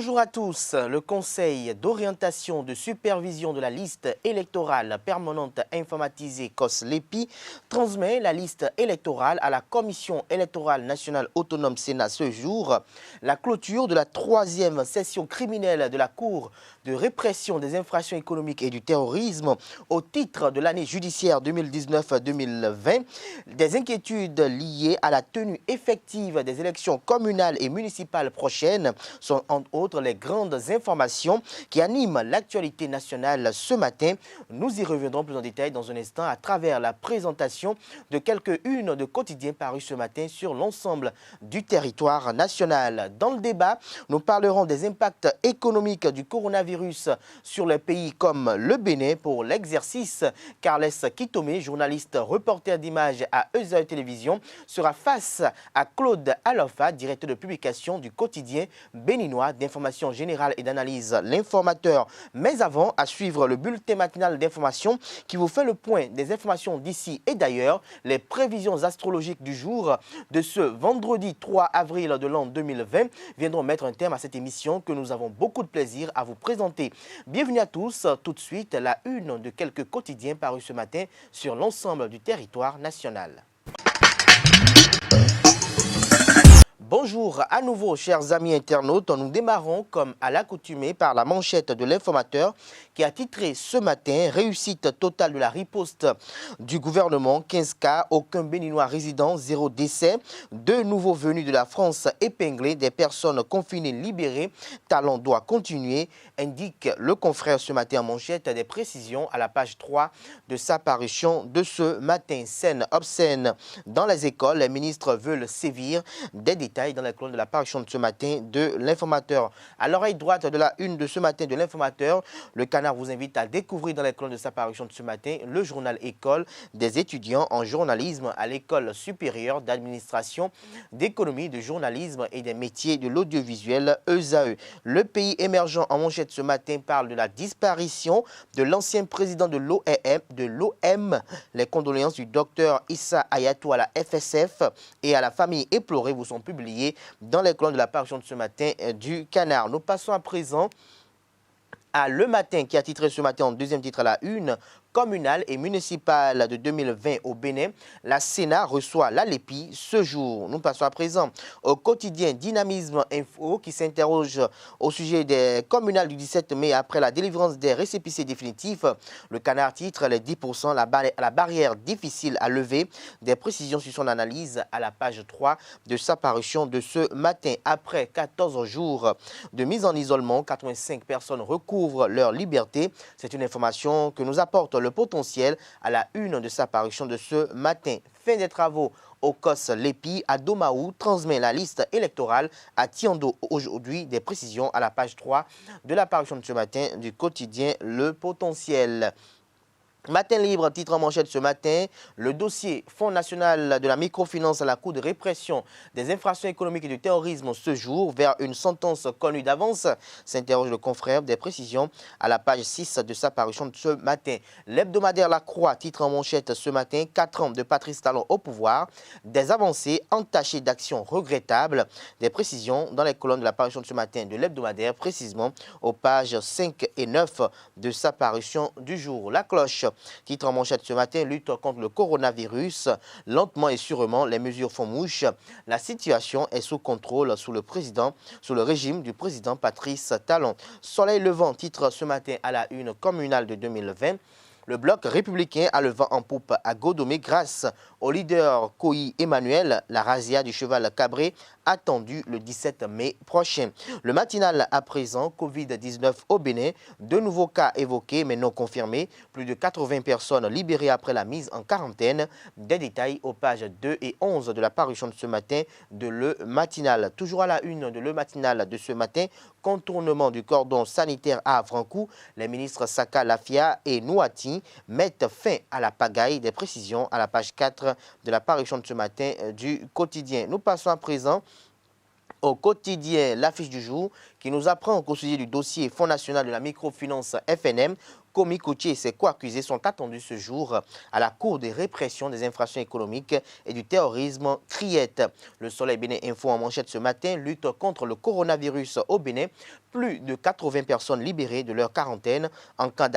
Bonjour à tous. Le Conseil d'orientation de supervision de la liste électorale permanente informatisée COS-LEPI transmet la liste électorale à la Commission électorale nationale autonome Sénat ce jour. La clôture de la 3e session criminelle de la Cour de répression des infractions économiques et du terrorisme au titre de l'année judiciaire 2019-2020. Des inquiétudes liées à la tenue effective des élections communales et municipales prochaines sont entre autres les grandes informations qui animent l'actualité nationale ce matin. Nous y reviendrons plus en détail dans un instant à travers la présentation de quelques-unes de quotidiens parus ce matin sur l'ensemble du territoire national. Dans le débat, nous parlerons des impacts économiques du coronavirus sur les pays comme le Bénin pour l'exercice. Carles Kitome, journaliste reporter d'images à ESA Télévision, sera face à Claude Alofa, directeur de publication du quotidien béninois d'information générale et d'analyse L'Informateur. Mais avant, à suivre le bulletin matinal d'information qui vous fait le point des informations d'ici et d'ailleurs, les prévisions astrologiques du jour de ce vendredi 3 avril de l'an 2020 viendront mettre un terme à cette émission que nous avons beaucoup de plaisir à vous présenter. Bienvenue à tous. Tout de suite, la une de quelques quotidiens parus ce matin sur l'ensemble du territoire national. Bonjour à nouveau, chers amis internautes. Nous démarrons comme à l'accoutumée par la manchette de l'Informateur qui a titré ce matin « Réussite totale de la riposte du gouvernement, 15 cas, aucun béninois résident, 0 décès, 2 nouveaux venus de la France épinglés, des personnes confinées libérées, talent doit continuer », indique le confrère ce matin en manchette. Des précisions à la page 3 de sa parution de ce matin. Scène obscène dans les écoles, les ministres veulent sévir. Des détails dans la colonne de la parution de ce matin de l'Informateur. À l'oreille droite de la une de ce matin de l'Informateur, le Canard vous invite à découvrir dans la colonne de sa parution de ce matin le journal École des étudiants en journalisme à l'École supérieure d'administration, d'économie, de journalisme et des métiers de l'audiovisuel ESAE. Le pays émergent en manchette ce matin parle de la disparition de l'ancien président de l'OM. Les condoléances du docteur Issa Ayatou à la FSF et à la famille éplorée vous sont publiées dans les colonnes de la parution de ce matin du Canard. Nous passons à présent à Le Matin qui a titré ce matin en deuxième titre à la une « Communale et municipale de 2020 au Bénin, la Sénat reçoit la LEPI ce jour. Nous passons à présent au quotidien Dynamisme Info qui s'interroge au sujet des communales du 17 mai après la délivrance des récépissés définitifs. Le Canard titre les 10%, la barrière difficile à lever. Des précisions sur son analyse à la page 3 de sa parution de ce matin. Après 14 jours de mise en isolement, 85 personnes recouvrent leur liberté. C'est une information que nous apporte le potentiel à la une de sa parution de ce matin. Fin des travaux au COS-LEPI à Domaou transmet la liste électorale à Tiando aujourd'hui. Des précisions à la page 3 de la parution de ce matin du quotidien Le Potentiel. Matin libre, titre en manchette ce matin, le dossier Fonds national de la microfinance à la Cour de répression des infractions économiques et du terrorisme ce jour vers une sentence connue d'avance, s'interroge le confrère. Des précisions à la page 6 de sa parution de ce matin. L'hebdomadaire La Croix, titre en manchette ce matin, 4 ans de Patrice Talon au pouvoir, des avancées entachées d'actions regrettables. Des précisions dans les colonnes de la parution de ce matin de l'hebdomadaire, précisément aux pages 5 et 9 de sa parution du jour. La Cloche, titre en manchette ce matin, lutte contre le coronavirus. Lentement et sûrement, les mesures font mouche. La situation est sous contrôle sous le régime du président Patrice Talon. Soleil levant, titre ce matin à la une communale de 2020. Le bloc républicain a le vent en poupe à Godomé grâce au leader Koyi Emmanuel. La razzia du cheval cabré attendue le 17 mai prochain. Le matinal à présent, Covid-19 au Bénin. 2 nouveaux cas évoqués mais non confirmés. Plus de 80 personnes libérées après la mise en quarantaine. Des détails aux pages 2 et 11 de la parution de ce matin de Le Matinal. Toujours à la une de Le Matinal de ce matin, contournement du cordon sanitaire à Afrancou. Les ministres Saka, Lafia et Nouati mettent fin à la pagaille. Des précisions à la page 4 de la parution de ce matin du quotidien. Nous passons à présent au quotidien L'Affiche du jour qui nous apprend qu'au sujet du dossier Fonds national de la microfinance FNM, Komi Koutié et ses co-accusés sont attendus ce jour à la Cour de répression des infractions économiques et du terrorisme Criette. Le Soleil Bénin Info en manchette ce matin, lutte contre le coronavirus au Bénin. Plus de 80 personnes libérées de leur quarantaine. En cas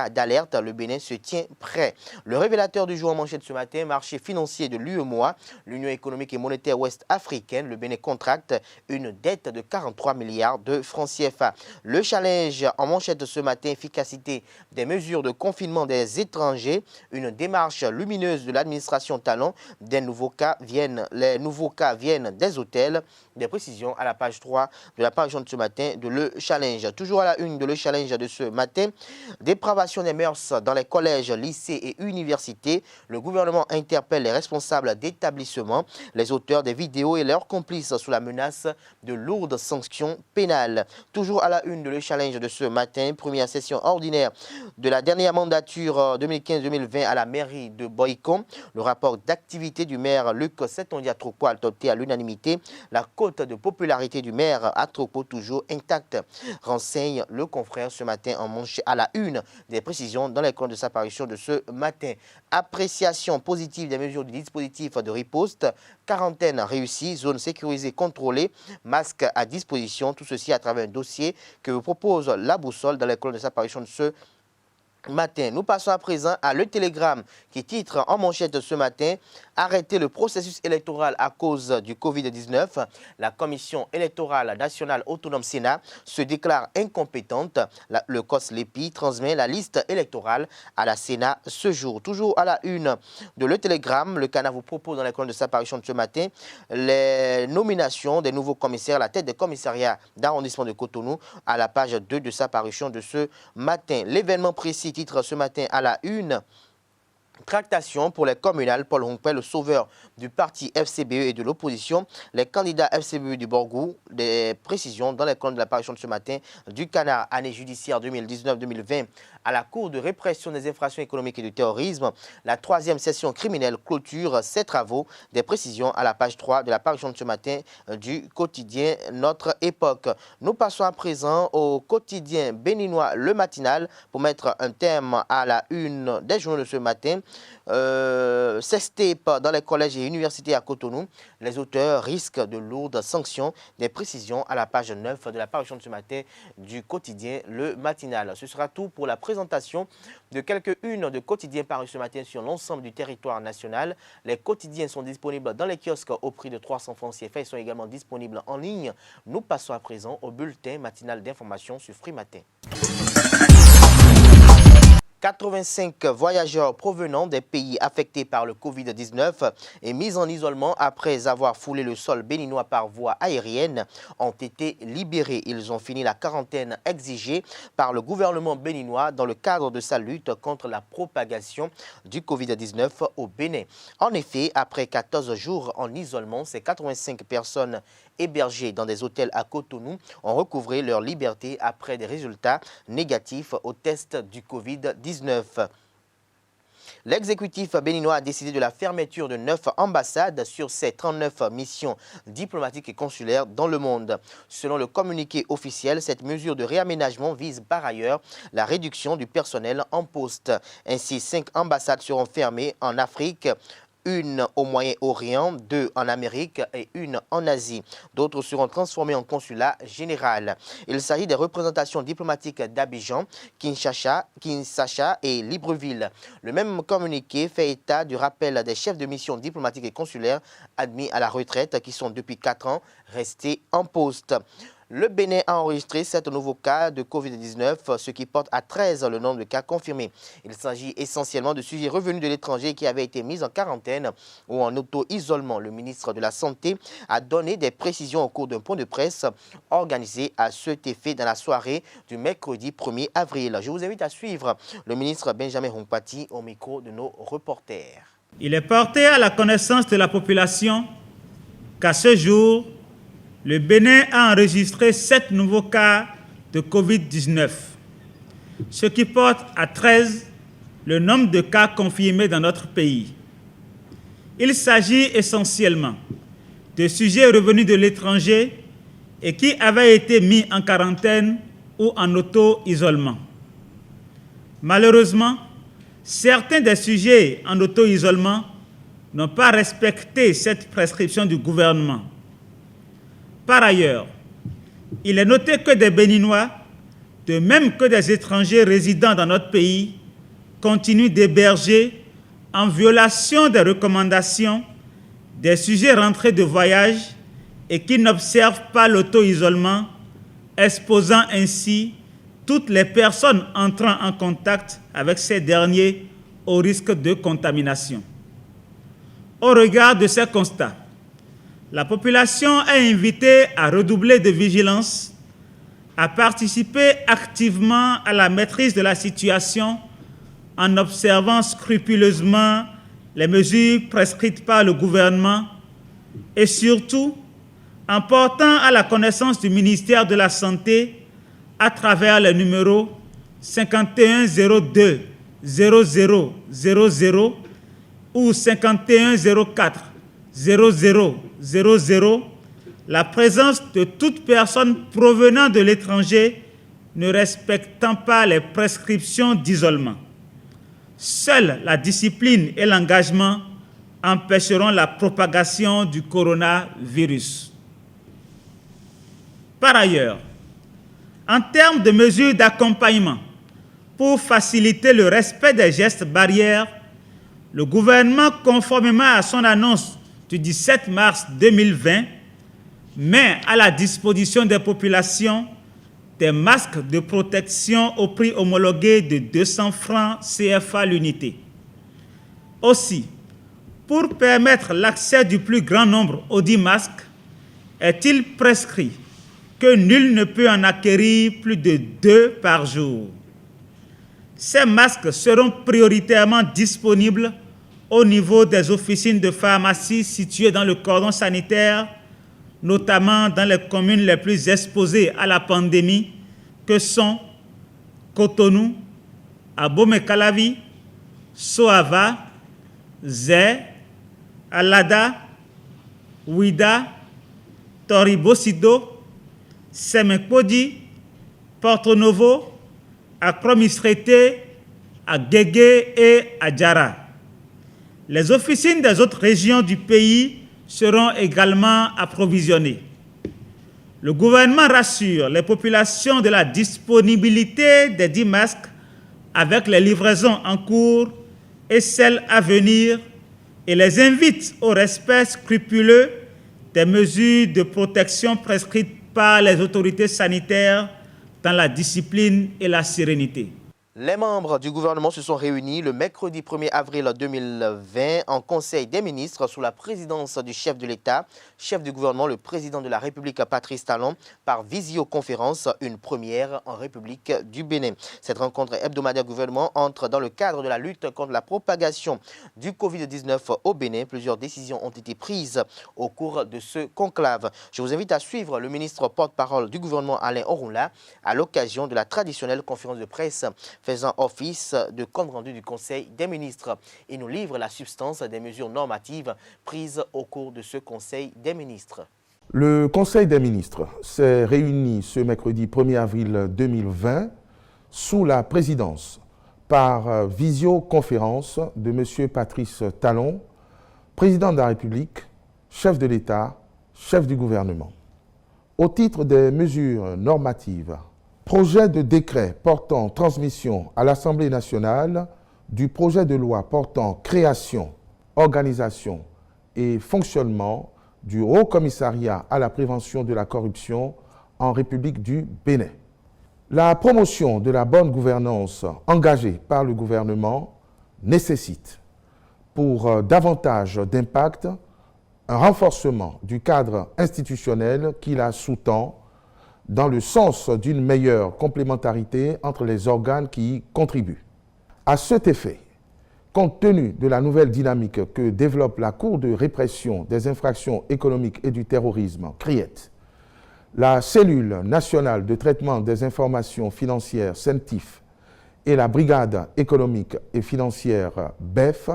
d'alerte, le Bénin se tient prêt. Le révélateur du jour en manchette ce matin, marché financier de l'UEMOA, l'Union économique et monétaire ouest-africaine, le Bénin contracte une dette de 43 milliards de francs CFA. Le challenge en manchette ce matin, efficacité des mesures de confinement des étrangers, une démarche lumineuse de l'administration Talon, les nouveaux cas viennent des hôtels. Des précisions à la page 3 de la page de ce matin de Le Challenge. Toujours à la une de Le Challenge de ce matin, dépravation des mœurs dans les collèges, lycées et universités. Le gouvernement interpelle les responsables d'établissements, les auteurs des vidéos et leurs complices sous la menace de lourdes sanctions pénales. Toujours à la une de Le Challenge de ce matin, première session ordinaire de la dernière mandature 2015-2020 à la mairie de Boycon. Le rapport d'activité du maire Luc Setondia-Tropo a adopté à l'unanimité. La cote de popularité du maire à Tropo toujours intacte. Renseigne le confrère ce matin en manche à la une des précisions dans les comptes de sa parution de ce matin. Appréciation positive des mesures du dispositif de riposte. Quarantaine réussie, zone sécurisée contrôlée, masque à disposition. Tout ceci à travers un dossier que vous propose la boussole dans les comptes de sa parution de ce matin. Nous passons à présent à Le Télégramme qui titre en manchette ce matin « Arrêter le processus électoral à cause du Covid-19 ». La Commission électorale nationale autonome Sénat se déclare incompétente. Le COS-LEPI transmet la liste électorale à la Sénat ce jour. Toujours à la une de Le Télégramme, le Canard vous propose dans les colonnes de sa parution de ce matin les nominations des nouveaux commissaires à la tête des commissariats d'arrondissement de Cotonou à la page 2 de sa parution de ce matin. L'événement précis titre ce matin à la une. Tractation pour les communales, Paul Hongpel, le sauveur du parti FCBE et de l'opposition. Les candidats FCBE du Borgou, des précisions dans les colonnes de la parution de ce matin du Canard, année judiciaire 2019-2020, à la Cour de répression des infractions économiques et du terrorisme. La troisième session criminelle clôture ses travaux. Des précisions à la page 3 de la parution de ce matin du quotidien Notre Époque. Nous passons à présent au quotidien béninois Le Matinal pour mettre un terme à la une des journaux de ce matin. Sextape dans les collèges et universités à Cotonou. Les auteurs risquent de lourdes sanctions. Des précisions à la page 9 de la parution de ce matin du quotidien Le Matinal. Ce sera tout pour la présentation de quelques-unes de quotidiens parus ce matin sur l'ensemble du territoire national. Les quotidiens sont disponibles dans les kiosques au prix de 300 francs CFA et sont également disponibles en ligne. Nous passons à présent au bulletin matinal d'information sur Free Matin. 85 voyageurs provenant des pays affectés par le Covid-19 et mis en isolement après avoir foulé le sol béninois par voie aérienne ont été libérés. Ils ont fini la quarantaine exigée par le gouvernement béninois dans le cadre de sa lutte contre la propagation du Covid-19 au Bénin. En effet, après 14 jours en isolement, ces 85 personnes hébergés dans des hôtels à Cotonou ont recouvré leur liberté après des résultats négatifs au test du Covid-19. L'exécutif béninois a décidé de la fermeture de 9 ambassades sur ses 39 missions diplomatiques et consulaires dans le monde. Selon le communiqué officiel, cette mesure de réaménagement vise par ailleurs la réduction du personnel en poste. Ainsi, 5 ambassades seront fermées en Afrique, une au Moyen-Orient, 2 en Amérique et une en Asie. D'autres seront transformés en consulat général. Il s'agit des représentations diplomatiques d'Abidjan, Kinshasa et Libreville. Le même communiqué fait état du rappel des chefs de mission diplomatiques et consulaires admis à la retraite qui sont depuis 4 ans restés en poste. Le Bénin a enregistré 7 nouveaux cas de Covid-19, ce qui porte à 13 le nombre de cas confirmés. Il s'agit essentiellement de sujets revenus de l'étranger qui avaient été mis en quarantaine ou en auto-isolement. Le ministre de la Santé a donné des précisions au cours d'un point de presse organisé à cet effet dans la soirée du mercredi 1er avril. Je vous invite à suivre le ministre Benjamin Humpati au micro de nos reporters. Il est porté à la connaissance de la population qu'à ce jour, le Bénin a enregistré 7 nouveaux cas de Covid-19, ce qui porte à 13 le nombre de cas confirmés dans notre pays. Il s'agit essentiellement de sujets revenus de l'étranger et qui avaient été mis en quarantaine ou en auto-isolement. Malheureusement, certains des sujets en auto-isolement n'ont pas respecté cette prescription du gouvernement. Par ailleurs, il est noté que des Béninois, de même que des étrangers résidant dans notre pays, continuent d'héberger, en violation des recommandations, des sujets rentrés de voyage et qui n'observent pas l'auto-isolement, exposant ainsi toutes les personnes entrant en contact avec ces derniers au risque de contamination. Au regard de ces constats, la population est invitée à redoubler de vigilance, à participer activement à la maîtrise de la situation en observant scrupuleusement les mesures prescrites par le gouvernement et surtout en portant à la connaissance du ministère de la Santé à travers les numéros 5102 0000 ou 5104 0000, la présence de toute personne provenant de l'étranger ne respectant pas les prescriptions d'isolement. Seule la discipline et l'engagement empêcheront la propagation du coronavirus. Par ailleurs, en termes de mesures d'accompagnement pour faciliter le respect des gestes barrières, le gouvernement, conformément à son annonce du 17 mars 2020, met à la disposition des populations des masques de protection au prix homologué de 200 francs CFA l'unité. Aussi, pour permettre l'accès du plus grand nombre aux 10 masques, est-il prescrit que nul ne peut en acquérir plus de 2 par jour. Ces masques seront prioritairement disponibles au niveau des officines de pharmacie situées dans le cordon sanitaire, notamment dans les communes les plus exposées à la pandémie, que sont Cotonou, Abomey-Calavi, Soava, Zé, Alada, Ouida, Toribosido, Semenkpodi, Porto Novo, Akrom-Isrété, Agégué et Adjara. Les officines des autres régions du pays seront également approvisionnées. Le gouvernement rassure les populations de la disponibilité des 10 masques avec les livraisons en cours et celles à venir et les invite au respect scrupuleux des mesures de protection prescrites par les autorités sanitaires dans la discipline et la sérénité. Les membres du gouvernement se sont réunis le mercredi 1er avril 2020 en Conseil des ministres sous la présidence du chef de l'État, chef du gouvernement, le président de la République Patrice Talon, par visioconférence, une première en République du Bénin. Cette rencontre hebdomadaire gouvernement entre dans le cadre de la lutte contre la propagation du Covid-19 au Bénin. Plusieurs décisions ont été prises au cours de ce conclave. Je vous invite à suivre le ministre porte-parole du gouvernement Alain Orunla à l'occasion de la traditionnelle conférence de presse faisant office de compte-rendu du Conseil des ministres. Il nous livre la substance des mesures normatives prises au cours de ce Conseil des ministres. Le Conseil des ministres s'est réuni ce mercredi 1er avril 2020 sous la présidence par visioconférence de M. Patrice Talon, président de la République, chef de l'État, chef du gouvernement. Au titre des mesures normatives, projet de décret portant transmission à l'Assemblée nationale du projet de loi portant création, organisation et fonctionnement du Haut Commissariat à la prévention de la corruption en République du Bénin. La promotion de la bonne gouvernance engagée par le gouvernement nécessite, pour davantage d'impact, un renforcement du cadre institutionnel qui la sous-tend dans le sens d'une meilleure complémentarité entre les organes qui y contribuent. À cet effet, compte tenu de la nouvelle dynamique que développe la Cour de répression des infractions économiques et du terrorisme, CRIET, la Cellule nationale de traitement des informations financières, CENTIF, et la Brigade économique et financière, BEF,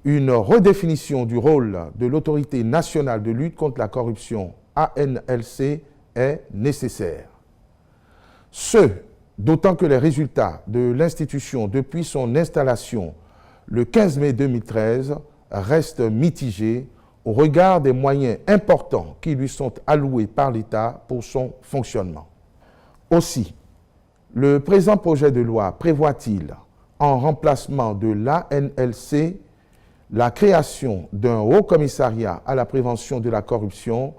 une redéfinition du rôle de l'Autorité nationale de lutte contre la corruption, ANLC, est nécessaire. Ce, d'autant que les résultats de l'institution depuis son installation le 15 mai 2013 restent mitigés au regard des moyens importants qui lui sont alloués par l'État pour son fonctionnement. Aussi, le présent projet de loi prévoit-il, en remplacement de l'ANLC, la création d'un haut commissariat à la prévention de la corruption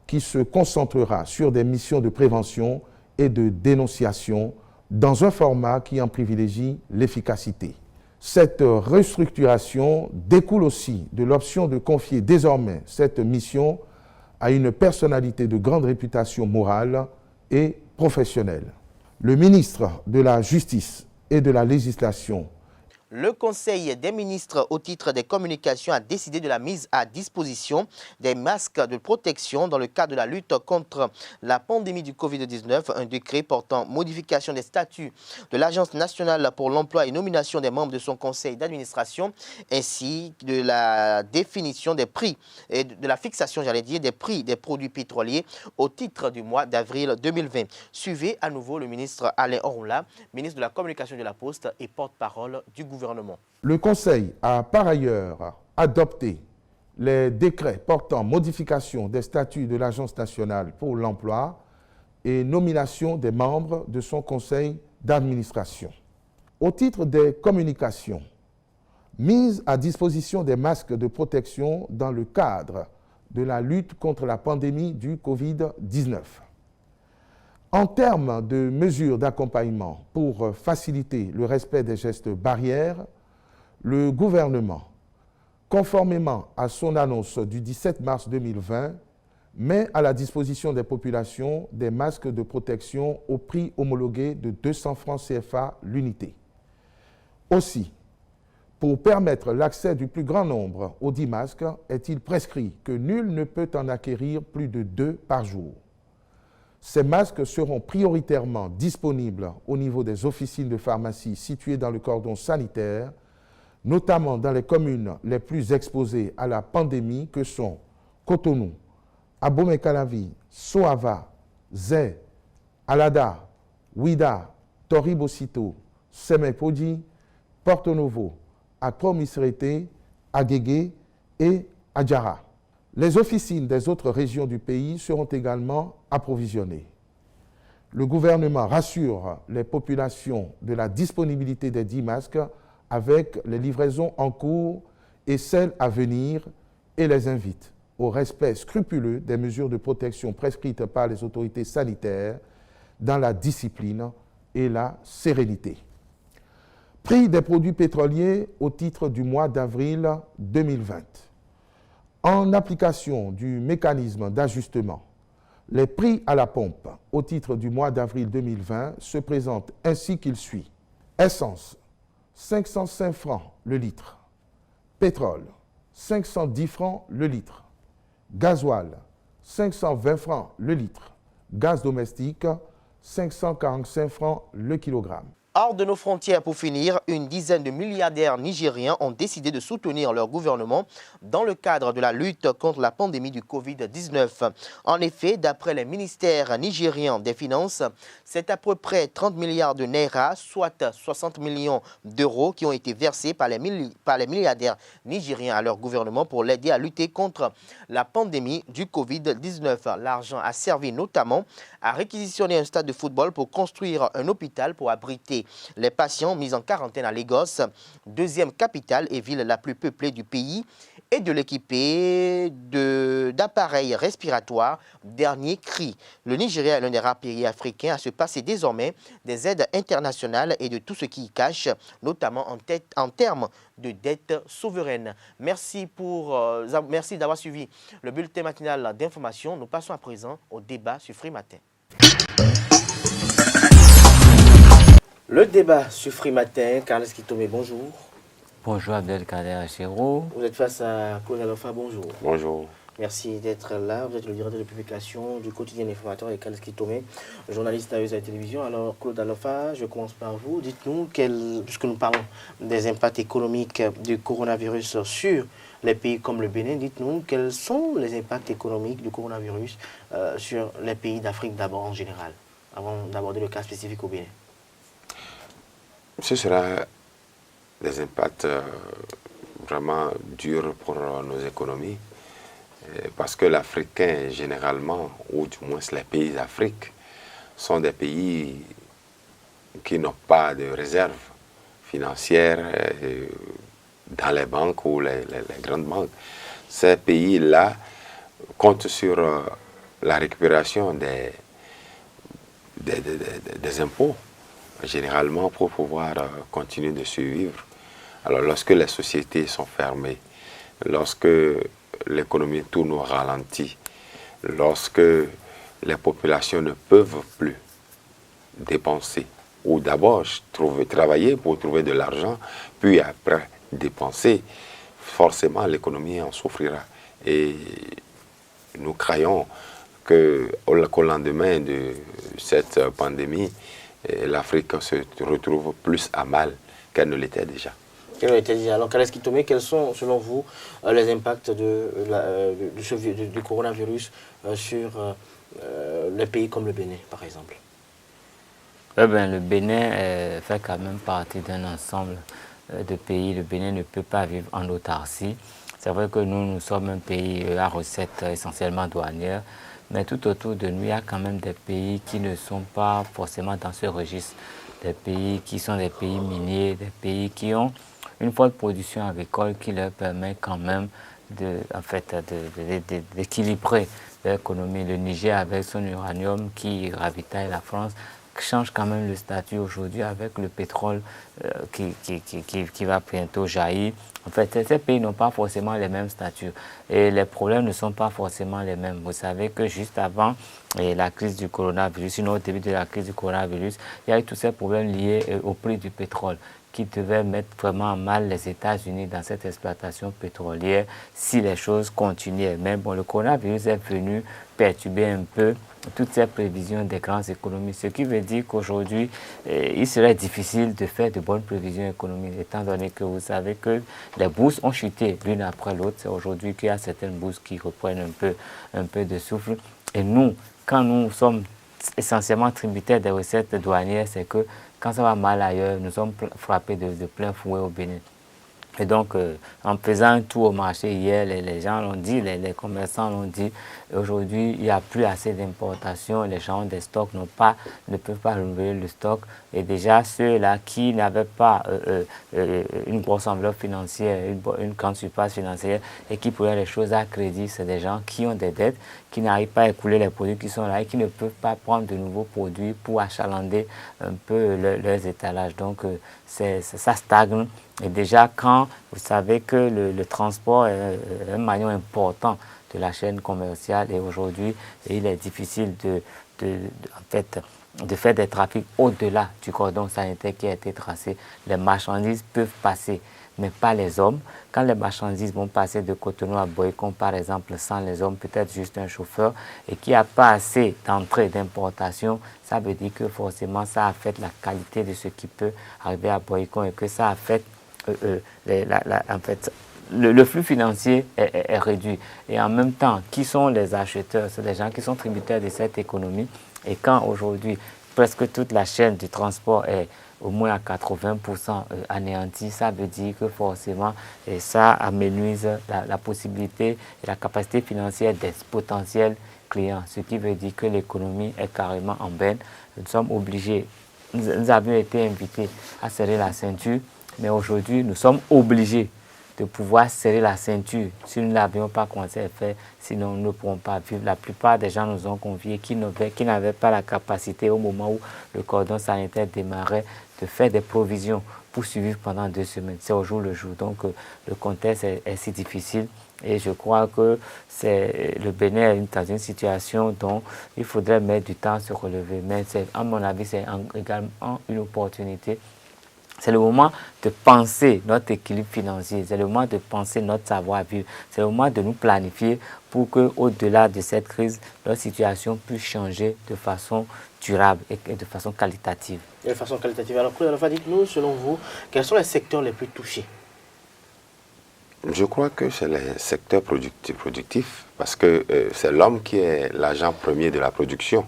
qui se concentrera sur des missions de prévention et de dénonciation dans un format qui en privilégie l'efficacité. Cette restructuration découle aussi de l'option de confier désormais cette mission à une personnalité de grande réputation morale et professionnelle. Le ministre de la Justice et de la Législation. Le Conseil des ministres au titre des communications a décidé de la mise à disposition des masques de protection dans le cadre de la lutte contre la pandémie du Covid-19. Un décret portant modification des statuts de l'Agence nationale pour l'emploi et nomination des membres de son conseil d'administration, ainsi de la définition des prix et de la fixation, des prix des produits pétroliers au titre du mois d'avril 2020. Suivez à nouveau le ministre Alain Orunla, ministre de la Communication et de la Poste et porte-parole du gouvernement. Le Conseil a par ailleurs adopté les décrets portant modification des statuts de l'Agence nationale pour l'emploi et nomination des membres de son conseil d'administration. Au titre des communications, mise à disposition des masques de protection dans le cadre de la lutte contre la pandémie du Covid-19. En termes de mesures d'accompagnement pour faciliter le respect des gestes barrières, le gouvernement, conformément à son annonce du 17 mars 2020, met à la disposition des populations des masques de protection au prix homologué de 200 francs CFA l'unité. Aussi, pour permettre l'accès du plus grand nombre aux 10 masques, est-il prescrit que nul ne peut en acquérir plus de 2 par jour. Ces masques seront prioritairement disponibles au niveau des officines de pharmacie situées dans le cordon sanitaire, notamment dans les communes les plus exposées à la pandémie que sont Cotonou, Abomey-Calavi, Soava, Zé, Alada, Ouida, Toribocito, Semé-Podji, Porto Novo, Accra-Misrete, Agégué et Adjara. Les officines des autres régions du pays seront également approvisionnées. Le gouvernement rassure les populations de la disponibilité des 10 masques avec les livraisons en cours et celles à venir et les invite au respect scrupuleux des mesures de protection prescrites par les autorités sanitaires dans la discipline et la sérénité. Prix des produits pétroliers au titre du mois d'avril 2020. En application du mécanisme d'ajustement, les prix à la pompe au titre du mois d'avril 2020 se présentent ainsi qu'il suit. Essence, 505 francs le litre. Pétrole, 510 francs le litre. Gasoil, 520 francs le litre. Gaz domestique, 545 francs le kilogramme. Hors de nos frontières, pour finir, une dizaine de milliardaires nigériens ont décidé de soutenir leur gouvernement dans le cadre de la lutte contre la pandémie du Covid-19. En effet, d'après les ministères nigérians des Finances, c'est à peu près 30 milliards de naira, soit 60 millions d'euros, qui ont été versés par les milliardaires nigériens à leur gouvernement pour l'aider à lutter contre la pandémie du Covid-19. L'argent a servi notamment à réquisitionner un stade de football pour construire un hôpital pour abriter les patients mis en quarantaine à Lagos, deuxième capitale et ville la plus peuplée du pays, et de l'équiper d'appareils respiratoires, dernier cri. Le Nigeria est l'un des rares pays africains à se passer désormais des aides internationales et de tout ce qui y cache, notamment en termes de dette souveraine. Merci d'avoir suivi le bulletin matinal d'information. Nous passons à présent au débat sur Free Matin. Le débat sur Free Matin, Carles Kitome, bonjour. Bonjour Abdelkader Chero. Vous êtes face à Kola Lofa, bonjour. Bonjour. Merci d'être là. Vous êtes le directeur de publication du quotidien informateur et Kaleski Tomé, journaliste à la télévision. Alors, Claude Alofa, je commence par vous. Dites-nous, puisque nous parlons des impacts économiques du coronavirus sur les pays comme le Bénin, dites-nous quels sont les impacts économiques du coronavirus sur les pays d'Afrique d'abord en général, avant d'aborder le cas spécifique au Bénin. Ce sera des impacts vraiment durs pour nos économies. Parce que l'Africain, généralement, ou du moins les pays d'Afrique, sont des pays qui n'ont pas de réserves financières dans les banques ou les grandes banques. Ces pays-là comptent sur la récupération des impôts, généralement, pour pouvoir continuer de survivre. Alors, lorsque les sociétés sont fermées, lorsque l'économie tourne au ralenti, lorsque les populations ne peuvent plus dépenser, ou d'abord travailler pour trouver de l'argent, puis après dépenser, forcément l'économie en souffrira. Et nous croyons qu'au lendemain de cette pandémie, l'Afrique se retrouve plus à mal qu'elle ne l'était déjà. Alors, Kaleski Tomé, quels sont, selon vous, les impacts du coronavirus sur les pays comme le Bénin, par exemple? Le Bénin fait quand même partie d'un ensemble de pays. Le Bénin ne peut pas vivre en autarcie. C'est vrai que nous sommes un pays à recettes essentiellement douanières, mais tout autour de nous, il y a quand même des pays qui ne sont pas forcément dans ce registre. Des pays qui sont des pays miniers, des pays qui ont une forte production agricole qui leur permet quand même d'équilibrer l'économie. Le Niger, avec son uranium qui ravitaille la France, change quand même le statut aujourd'hui avec le pétrole qui va bientôt jaillir. En fait, ces pays n'ont pas forcément les mêmes statuts et les problèmes ne sont pas forcément les mêmes. Vous savez que juste avant la crise du coronavirus, sinon au début de la crise du coronavirus, il y a eu tous ces problèmes liés au prix du pétrole qui devait mettre vraiment à mal les États-Unis dans cette exploitation pétrolière si les choses continuaient. Mais bon, le coronavirus est venu perturber un peu toutes ces prévisions des grandes économies, ce qui veut dire qu'aujourd'hui, il serait difficile de faire de bonnes prévisions économiques, étant donné que vous savez que les bourses ont chuté l'une après l'autre. C'est aujourd'hui qu'il y a certaines bourses qui reprennent un peu de souffle. Et nous, quand nous sommes essentiellement tributaires des recettes douanières, c'est que quand ça va mal ailleurs, nous sommes frappés de plein fouet au Bénin. Et donc, en faisant un tour au marché hier, les gens l'ont dit, les commerçants l'ont dit, aujourd'hui, il n'y a plus assez d'importations, les gens ont des stocks, ne peuvent pas renouveler le stock. Et déjà, ceux-là qui n'avaient pas une grosse enveloppe financière, une grande surface financière et qui prenaient les choses à crédit, c'est des gens qui ont des dettes, qui n'arrivent pas à écouler les produits qui sont là et qui ne peuvent pas prendre de nouveaux produits pour achalander un peu leurs étalages. Donc, ça stagne. Et déjà, quand vous savez que le transport est un maillon important de la chaîne commerciale et aujourd'hui, il est difficile de faire des trafics au-delà du cordon sanitaire qui a été tracé. Les marchandises peuvent passer, mais pas les hommes. Quand les marchandises vont passer de Cotonou à Boycon, par exemple, sans les hommes, peut-être juste un chauffeur, et qu'il n'y a pas assez d'entrée d'importation, ça veut dire que forcément, ça affecte la qualité de ce qui peut arriver à Boycon et que ça affecte le flux financier est réduit. Et en même temps, qui sont les acheteurs? C'est des gens qui sont tributaires de cette économie. Et quand aujourd'hui, presque toute la chaîne du transport est au moins à 80% anéantie, ça veut dire que forcément, ça amenuise la possibilité et la capacité financière des potentiels clients. Ce qui veut dire que l'économie est carrément en berne. Nous sommes obligés, nous avions été invités à serrer la ceinture, mais aujourd'hui, nous sommes obligés de pouvoir serrer la ceinture si nous ne l'avions pas commencé à faire, sinon nous ne pourrons pas vivre. La plupart des gens nous ont conviés qui n'avaient pas la capacité au moment où le cordon sanitaire démarrait de faire des provisions pour survivre pendant 2 semaines. C'est au jour le jour. Donc le contexte est si difficile et je crois que le Bénin est dans une situation dont il faudrait mettre du temps à se relever. Mais à mon avis, c'est également une opportunité C'est le moment de penser notre équilibre financier, c'est le moment de penser notre savoir-vivre, c'est le moment de nous planifier pour qu'au-delà de cette crise, notre situation puisse changer de façon durable et de façon qualitative. De façon qualitative. Alors, Claude Alpha, dites-nous, selon vous, quels sont les secteurs les plus touchés? Je crois que c'est les secteurs productifs parce que c'est l'homme qui est l'agent premier de la production.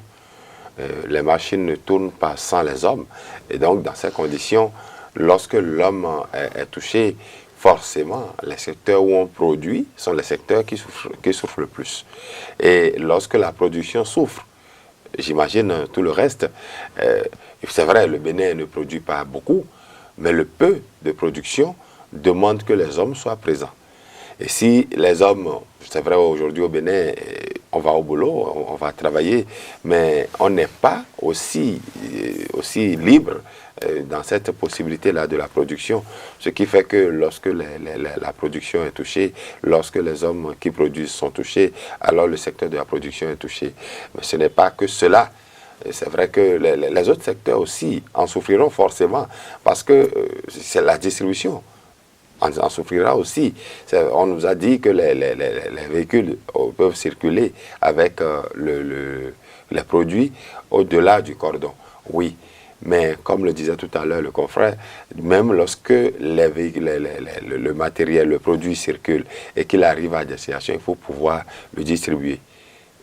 Les machines ne tournent pas sans les hommes. Et donc, dans ces conditions, lorsque l'homme est touché, forcément, les secteurs où on produit sont les secteurs qui souffrent le plus. Et lorsque la production souffre, j'imagine tout le reste, c'est vrai, le Bénin ne produit pas beaucoup, mais le peu de production demande que les hommes soient présents. Et si les hommes, c'est vrai aujourd'hui au Bénin, on va au boulot, on va travailler, mais on n'est pas aussi libre dans cette possibilité-là de la production. Ce qui fait que lorsque la production est touchée, lorsque les hommes qui produisent sont touchés, alors le secteur de la production est touché. Mais ce n'est pas que cela. C'est vrai que les autres secteurs aussi en souffriront forcément parce que c'est la distribution. En souffrira aussi. On nous a dit que les véhicules peuvent circuler avec les produits au-delà du cordon. Oui, mais comme le disait tout à l'heure le confrère, même lorsque le matériel, le produit circule et qu'il arrive à destination, il faut pouvoir le distribuer.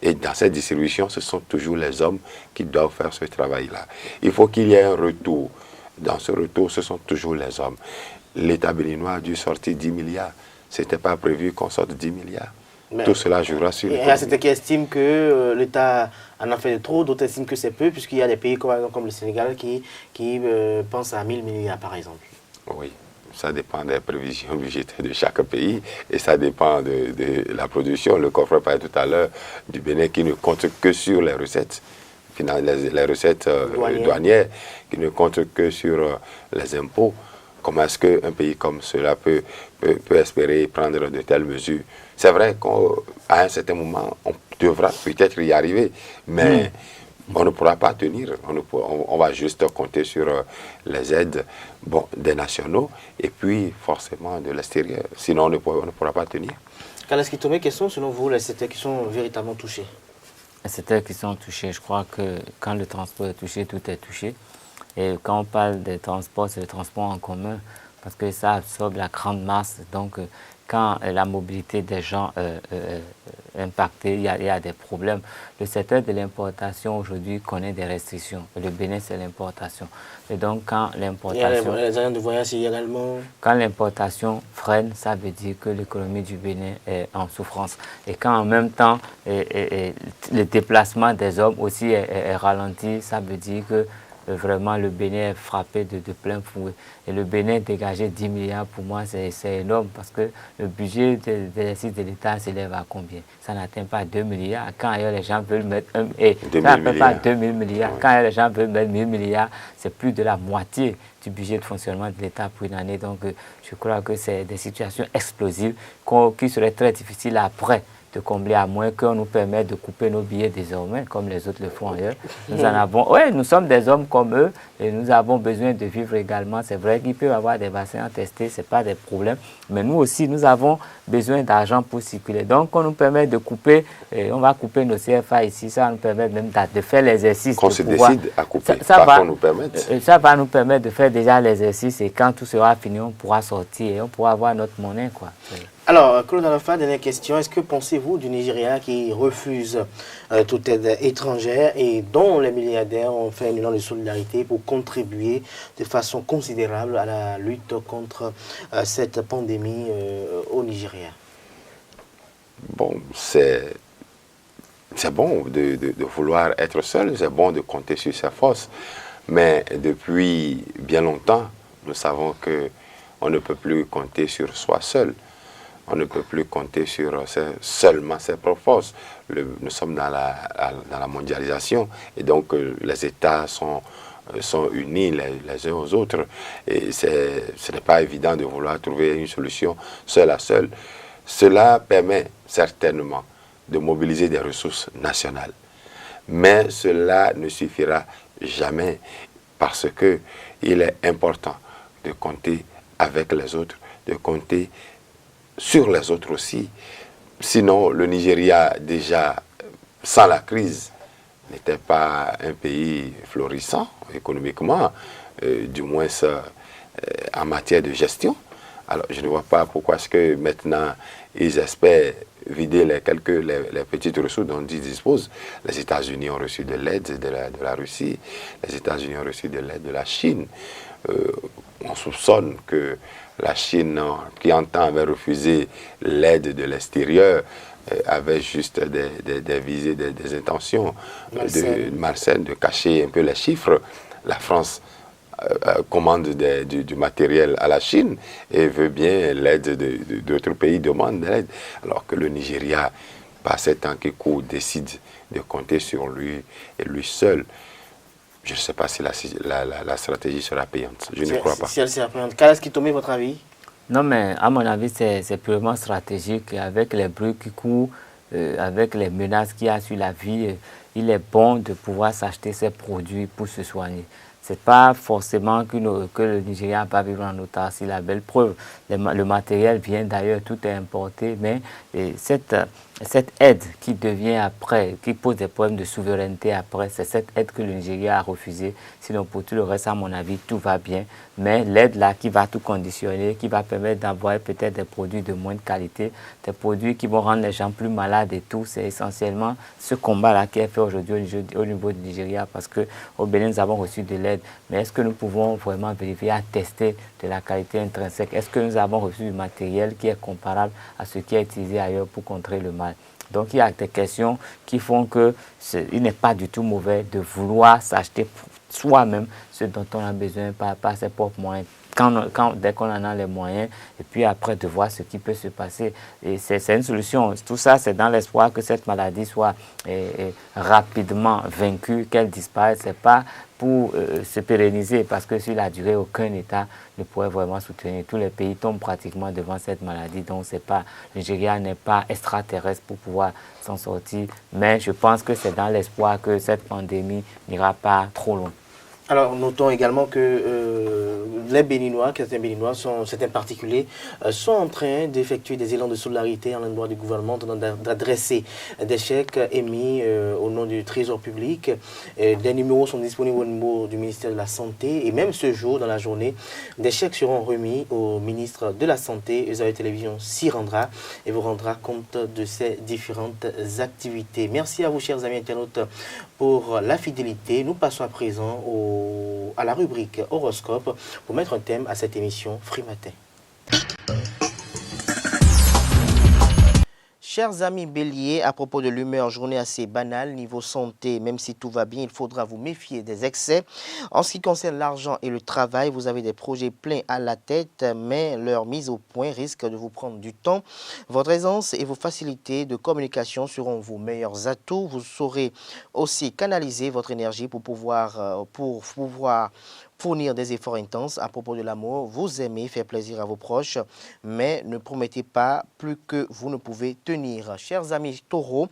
Et dans cette distribution, ce sont toujours les hommes qui doivent faire ce travail-là. Il faut qu'il y ait un retour. Dans ce retour, ce sont toujours les hommes. L'État béninois a dû sortir 10 milliards. Ce n'était pas prévu qu'on sorte 10 milliards. Mais tout cela jouera sur l'économie. Il y a certains qui estiment que l'État en a fait de trop, d'autres estiment que c'est peu, puisqu'il y a des pays comme le Sénégal qui pensent à 1000 milliards, par exemple. Oui, ça dépend des prévisions budgétaires de chaque pays et ça dépend de la production. Le confrère parlait tout à l'heure du Bénin qui ne compte que sur les recettes. Les recettes douanières qui ne comptent que sur les impôts. Comment est-ce qu'un pays comme cela peut espérer prendre de telles mesures? C'est vrai qu'à un certain moment, on devra peut-être y arriver, mais on ne pourra pas tenir. On va juste compter sur les aides des nationaux et puis forcément de l'extérieur. Sinon, on ne pourra pas tenir. Kales Kitome, quels sont selon vous les secteurs qui sont véritablement touchés? Les secteurs qui sont touchés, je crois que quand le transport est touché, tout est touché. Et quand on parle des transports, c'est le transport en commun, parce que ça absorbe la grande masse. Donc, quand la mobilité des gens est impactée, il y a des problèmes. Le secteur de l'importation aujourd'hui connaît des restrictions. Le Bénin, c'est l'importation. Et donc, quand l'importation... Les agents de voyage également. Quand l'importation freine, ça veut dire que l'économie du Bénin est en souffrance. Et quand en même temps, le déplacement des hommes aussi est ralenti, ça veut dire que vraiment, le Bénin est frappé de plein fouet. Et le Bénin dégager 10 milliards, pour moi, c'est énorme parce que le budget de l'exercice de l'État s'élève à combien? Ça n'atteint pas 2 milliards. Quand les gens veulent mettre ça n'atteint pas 2 000 milliards. Ouais. Quand les gens veulent mettre 1 000 milliards, c'est plus de la moitié du budget de fonctionnement de l'État pour une année. Donc, je crois que c'est des situations explosives qui seraient très difficiles après de combler, à moins qu'on nous permette de couper nos billets désormais, comme les autres le font ailleurs. Nous en avons, oui, nous sommes des hommes comme eux, et nous avons besoin de vivre également. C'est vrai qu'il peut y avoir des vaccins à tester, ce n'est pas des problèmes, mais nous aussi, nous avons besoin d'argent pour circuler. Donc, on nous permet de couper, on va couper nos CFA ici, ça va nous permettre même de faire l'exercice. Qu'on se décide à couper, pas qu'on nous permette. Ça va nous permettre de faire déjà l'exercice, et quand tout sera fini, on pourra sortir, et on pourra avoir notre monnaie, quoi. Alors, Claude Alpha, dernière question. Est-ce que pensez-vous du Nigeria qui refuse toute aide étrangère et dont les milliardaires ont fait un élan de solidarité pour contribuer de façon considérable à la lutte contre cette pandémie au Nigeria? Bon, c'est bon de vouloir être seul, c'est bon de compter sur ses forces, mais depuis bien longtemps, nous savons qu'on ne peut plus compter sur soi seul. On ne peut plus compter sur seulement ses propres forces. Nous sommes dans la mondialisation et donc les États sont unis les uns aux autres. Et ce n'est pas évident de vouloir trouver une solution seul à seul. Cela permet certainement de mobiliser des ressources nationales. Mais cela ne suffira jamais parce qu'il est important de compter avec les autres, de compter sur les autres aussi. Sinon, le Nigeria, déjà, sans la crise, n'était pas un pays florissant économiquement, du moins en matière de gestion. Alors, je ne vois pas pourquoi est-ce que maintenant, ils espèrent vider les petites ressources dont ils disposent. Les États-Unis ont reçu de l'aide de la Russie, les États-Unis ont reçu de l'aide de la Chine. On soupçonne que la Chine, qui entend avait refusé l'aide de l'extérieur, avait juste des visées, des intentions malsaines de cacher un peu les chiffres. La France commande du matériel à la Chine et veut bien l'aide d'autres pays, demande l'aide. Alors que le Nigeria, par ces temps qui courent, décide de compter sur lui et lui seul. Je ne sais pas si la stratégie sera payante. Je ne crois pas. Si elle sera payante. Qu'est-ce qui tombe, votre avis? Non, mais à mon avis, c'est purement stratégique. Avec les bruits qui courent, avec les menaces qu'il y a sur la vie, il est bon de pouvoir s'acheter ces produits pour se soigner. Ce n'est pas forcément que le Nigeria va vivre en autarcie. La belle preuve, le matériel vient d'ailleurs, tout est importé, mais cette aide qui devient après, qui pose des problèmes de souveraineté après, c'est cette aide que le Nigeria a refusée. Sinon, pour tout le reste, à mon avis, tout va bien. Mais l'aide là qui va tout conditionner, qui va permettre d'avoir peut-être des produits de moindre qualité, des produits qui vont rendre les gens plus malades et tout, c'est essentiellement ce combat-là qui est fait aujourd'hui au niveau du Nigeria, parce qu'au Bénin, nous avons reçu de l'aide. Mais est-ce que nous pouvons vraiment vérifier, attester de la qualité intrinsèque? Est-ce que nous avons reçu du matériel qui est comparable à ce qui est utilisé ailleurs pour contrer le mal? Donc il y a des questions qui font qu'il n'est pas du tout mauvais de vouloir s'acheter soi-même ce dont on a besoin par ses propres moyens. Dès qu'on en a les moyens, et puis après de voir ce qui peut se passer. Et c'est une solution. Tout ça, c'est dans l'espoir que cette maladie soit rapidement vaincue, qu'elle disparaisse. Ce n'est pas pour se pérenniser, parce que sur la durée, aucun État ne pourrait vraiment soutenir. Tous les pays tombent pratiquement devant cette maladie, donc le Nigeria n'est pas extraterrestre pour pouvoir s'en sortir. Mais je pense que c'est dans l'espoir que cette pandémie n'ira pas trop loin. Alors, notons également que les Béninois, certains particuliers, sont en train d'effectuer des élans de solidarité à l'endroit du gouvernement, d'adresser des chèques émis au nom du Trésor public. Des numéros sont disponibles au niveau du ministère de la Santé. Et même ce jour, dans la journée, des chèques seront remis au ministre de la Santé. Esaü Télévision s'y rendra et vous rendra compte de ces différentes activités. Merci à vous, chers amis internautes, pour la fidélité. Nous passons à présent à la rubrique Horoscope pour mettre un thème à cette émission Free Matin. Chers amis béliers, à propos de l'humeur, journée assez banale, niveau santé, même si tout va bien, il faudra vous méfier des excès. En ce qui concerne l'argent et le travail, vous avez des projets pleins à la tête, mais leur mise au point risque de vous prendre du temps. Votre aisance et vos facilités de communication seront vos meilleurs atouts. Vous saurez aussi canaliser votre énergie pour pouvoir fournir des efforts intenses. À propos de l'amour, vous aimez faire plaisir à vos proches, mais ne promettez pas plus que vous ne pouvez tenir. Chers amis taureaux,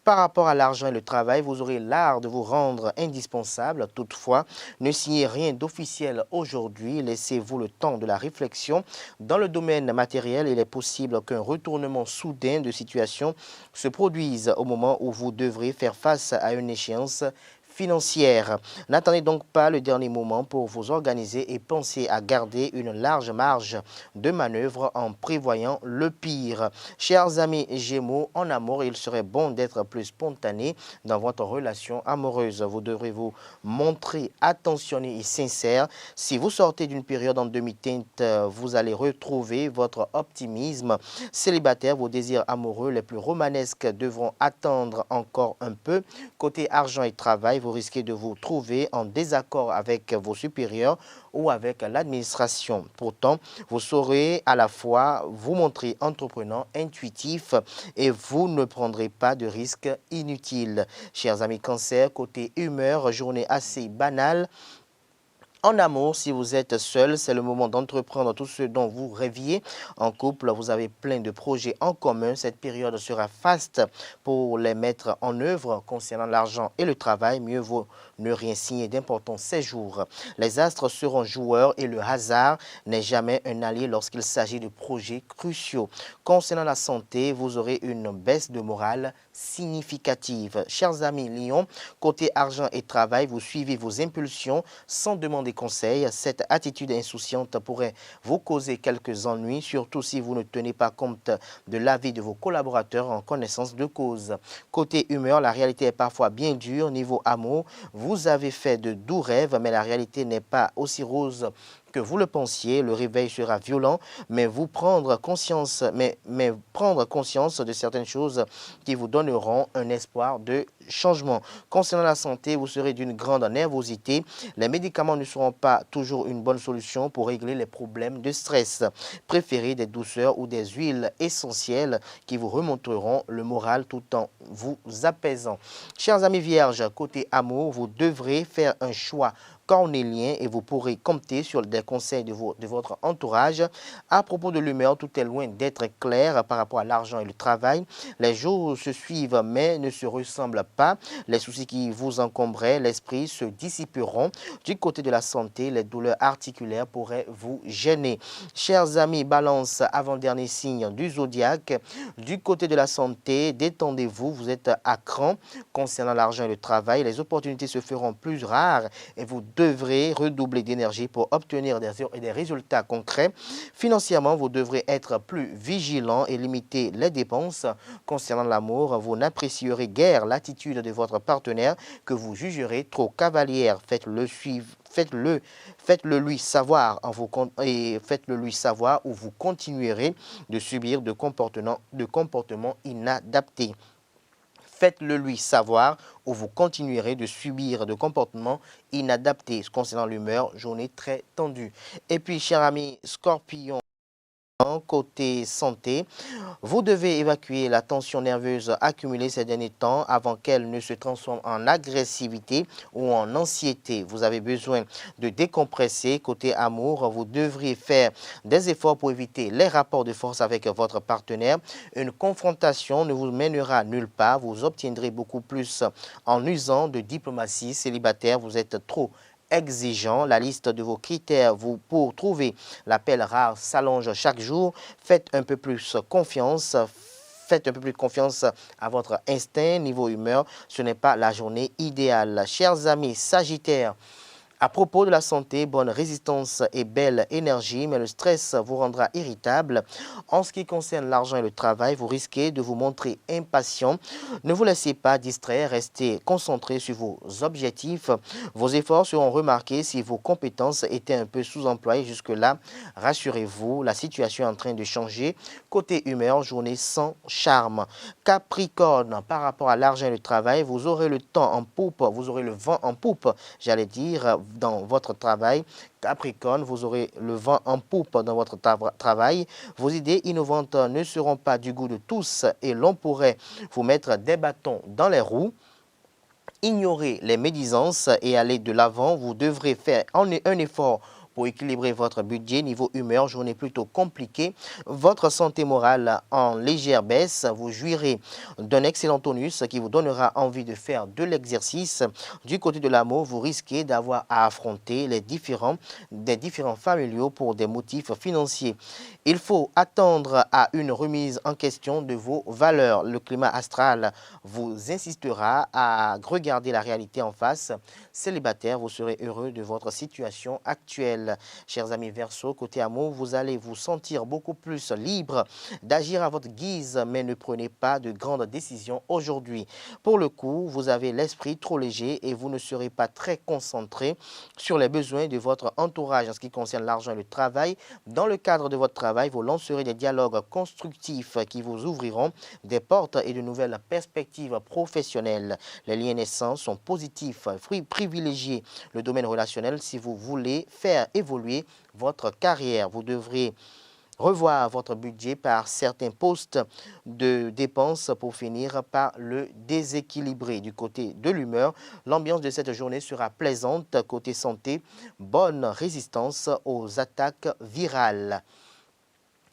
par rapport à l'argent et le travail, vous aurez l'art de vous rendre indispensable. Toutefois, ne signez rien d'officiel aujourd'hui. Laissez-vous le temps de la réflexion. Dans le domaine matériel, il est possible qu'un retournement soudain de situation se produise au moment où vous devrez faire face à une échéance financière. N'attendez donc pas le dernier moment pour vous organiser et pensez à garder une large marge de manœuvre en prévoyant le pire. Chers amis Gémeaux, en amour, il serait bon d'être plus spontané dans votre relation amoureuse. Vous devrez vous montrer attentionné et sincère. Si vous sortez d'une période en demi-teinte, vous allez retrouver votre optimisme. Célibataire, vos désirs amoureux les plus romanesques devront attendre encore un peu. Côté argent et travail, vous risquez de vous trouver en désaccord avec vos supérieurs ou avec l'administration. Pourtant, vous saurez à la fois vous montrer entreprenant, intuitif et vous ne prendrez pas de risques inutiles. Chers amis Cancer, côté humeur, journée assez banale. En amour, si vous êtes seul, c'est le moment d'entreprendre tout ce dont vous rêviez. En couple, vous avez plein de projets en commun. Cette période sera faste pour les mettre en œuvre. Concernant l'argent et le travail, mieux vaut ne rien signer d'importants séjours. Les astres seront joueurs et le hasard n'est jamais un allié lorsqu'il s'agit de projets cruciaux. Concernant la santé, vous aurez une baisse de morale significative. Chers amis Lion, côté argent et travail, vous suivez vos impulsions sans demander conseil. Cette attitude insouciante pourrait vous causer quelques ennuis, surtout si vous ne tenez pas compte de l'avis de vos collaborateurs en connaissance de cause. Côté humeur, la réalité est parfois bien dure. Niveau amour, vous avez fait de doux rêves, mais la réalité n'est pas aussi rose que vous le pensiez. Le réveil sera violent, mais prendre conscience de certaines choses qui vous donneront un espoir de changement. Concernant la santé, vous serez d'une grande nervosité. Les médicaments ne seront pas toujours une bonne solution pour régler les problèmes de stress. Préférez des douceurs ou des huiles essentielles qui vous remonteront le moral tout en vous apaisant. Chers amis vierges, côté amour, vous devrez faire un choix cornélien et vous pourrez compter sur des conseils de votre entourage. À propos de l'humeur, tout est loin d'être clair par rapport à l'argent et le travail. Les jours se suivent mais ne se ressemblent pas. Les soucis qui vous encombraient l'esprit se dissiperont. Du côté de la santé, les douleurs articulaires pourraient vous gêner. Chers amis Balance, avant-dernier signe du zodiaque, du côté de la santé, détendez-vous, vous êtes à cran. Concernant l'argent et le travail, les opportunités se feront plus rares et vous devrez redoubler d'énergie pour obtenir des résultats concrets. Financièrement, vous devrez être plus vigilant et limiter les dépenses. Concernant l'amour, vous n'apprécierez guère l'attitude de votre partenaire que vous jugerez trop cavalière. Faites-le lui savoir ou vous continuerez de subir de comportements inadaptés. Faites-le lui savoir ou vous continuerez de subir de comportements inadaptés. Concernant l'humeur, journée très tendue. Et puis, cher ami Scorpion, côté santé, vous devez évacuer la tension nerveuse accumulée ces derniers temps avant qu'elle ne se transforme en agressivité ou en anxiété. Vous avez besoin de décompresser. Côté amour, vous devriez faire des efforts pour éviter les rapports de force avec votre partenaire. Une confrontation ne vous mènera nulle part. Vous obtiendrez beaucoup plus en usant de diplomatie. Célibataire, vous êtes trop exigeant. La liste de vos critères pour trouver l'appel rare s'allonge chaque jour. Faites un peu plus confiance à votre instinct. Niveau humeur, ce n'est pas la journée idéale. Chers amis Sagittaires, à propos de la santé, bonne résistance et belle énergie, mais le stress vous rendra irritable. En ce qui concerne l'argent et le travail, vous risquez de vous montrer impatient. Ne vous laissez pas distraire, restez concentré sur vos objectifs. Vos efforts seront remarqués si vos compétences étaient un peu sous-employées jusque-là. Rassurez-vous, la situation est en train de changer. Côté humeur, journée sans charme. Capricorne, par rapport à l'argent et le travail, vous aurez le temps en poupe, vous aurez le vent en poupe, j'allais dire, dans votre travail. Capricorne, vous aurez le vent en poupe dans votre travail. Vos idées innovantes ne seront pas du goût de tous et l'on pourrait vous mettre des bâtons dans les roues. Ignorez les médisances et aller de l'avant. Vous devrez faire un effort pour équilibrer votre budget. Niveau humeur, journée plutôt compliquée. Votre santé morale en légère baisse. Vous jouirez d'un excellent tonus qui vous donnera envie de faire de l'exercice. Du côté de l'amour, vous risquez d'avoir à affronter des différends familiaux pour des motifs financiers. Il faut attendre à une remise en question de vos valeurs. Le climat astral vous insistera à regarder la réalité en face. Célibataire, vous serez heureux de votre situation actuelle. Chers amis Verseau, côté amour, vous allez vous sentir beaucoup plus libre d'agir à votre guise, mais ne prenez pas de grandes décisions aujourd'hui. Pour le coup, vous avez l'esprit trop léger et vous ne serez pas très concentré sur les besoins de votre entourage. En ce qui concerne l'argent et le travail, dans le cadre de votre travail, vous lancerez des dialogues constructifs qui vous ouvriront des portes et de nouvelles perspectives professionnelles. Les liens naissants sont positifs. Privilégiez le domaine relationnel si vous voulez faire évoluer votre carrière. Vous devrez revoir votre budget par certains postes de dépenses pour finir par le déséquilibrer. Du côté de l'humeur, l'ambiance de cette journée sera plaisante. Côté santé, bonne résistance aux attaques virales.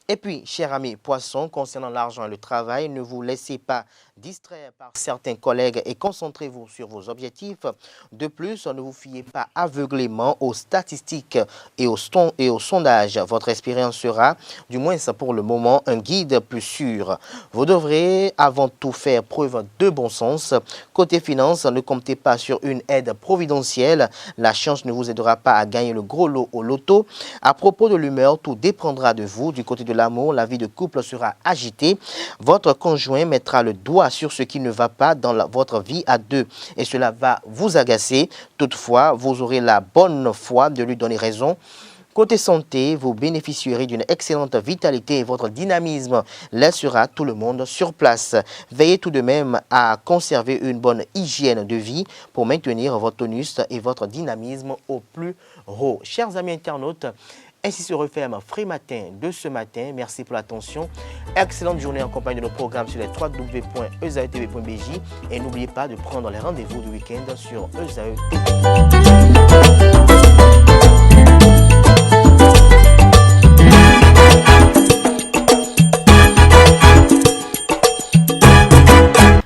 Et puis, chers amis poissons, concernant l'argent et le travail, ne vous laissez pas distraire par certains collègues et concentrez-vous sur vos objectifs. De plus, ne vous fiez pas aveuglément aux statistiques et aux sondages. Votre expérience sera, du moins pour le moment, un guide plus sûr. Vous devrez avant tout faire preuve de bon sens. Côté finance, ne comptez pas sur une aide providentielle. La chance ne vous aidera pas à gagner le gros lot au loto. À propos de l'humeur, tout dépendra de vous. Du côté de l'amour, la vie de couple sera agitée. Votre conjoint mettra le doigt sur ce qui ne va pas dans votre vie à deux et cela va vous agacer. Toutefois, vous aurez la bonne foi de lui donner raison. Côté santé, vous bénéficierez d'une excellente vitalité et votre dynamisme laissera tout le monde sur place. Veillez tout de même à conserver une bonne hygiène de vie pour maintenir votre tonus et votre dynamisme au plus haut. Chers amis internautes, ainsi se referme Free Matin de ce matin. Merci pour l'attention. Excellente journée en compagnie de nos programmes sur les www.ezaetv.bj et n'oubliez pas de prendre les rendez-vous du week-end sur EZAE.